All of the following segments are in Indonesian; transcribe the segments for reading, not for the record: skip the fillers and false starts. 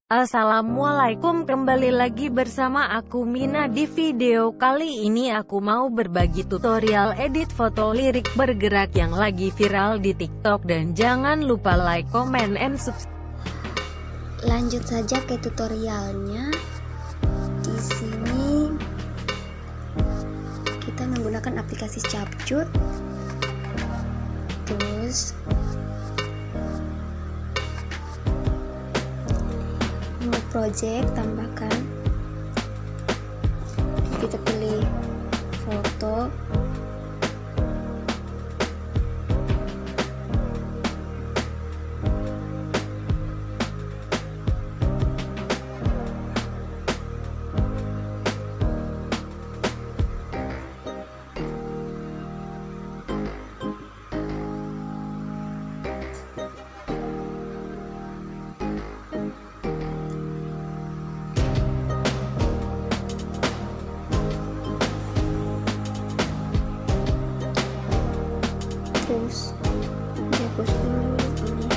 Assalamualaikum, kembali lagi bersama aku Mina. Di video kali ini aku mau berbagi tutorial edit foto lirik bergerak yang lagi viral di TikTok, dan jangan lupa like, comment, and subscribe. Lanjut saja ke tutorialnya. Di sini kita menggunakan aplikasi capcut. Terus new project, tambahkan, kita pilih foto, terus dihapus dulu ini.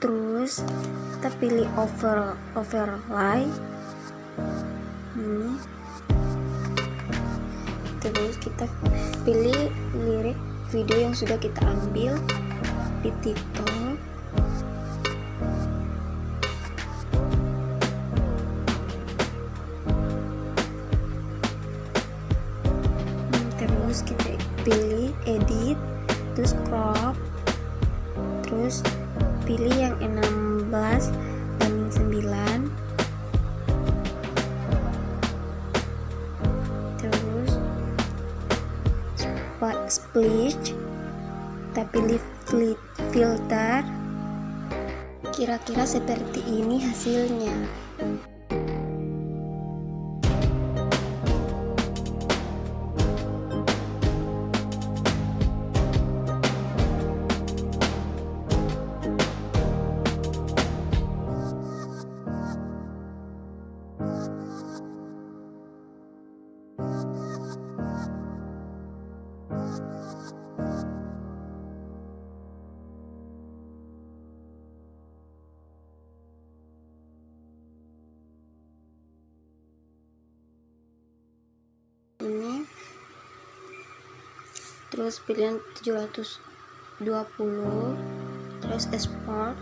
Terus kita pilih overlay ini. Terus kita pilih lirik video yang sudah kita ambil di TikTok. Terus kita pilih edit, terus crop, terus pilih yang 16:9, terus split, kita pilih filter. Kira-kira seperti ini hasilnya. Ini terus pilihan 720, terus export.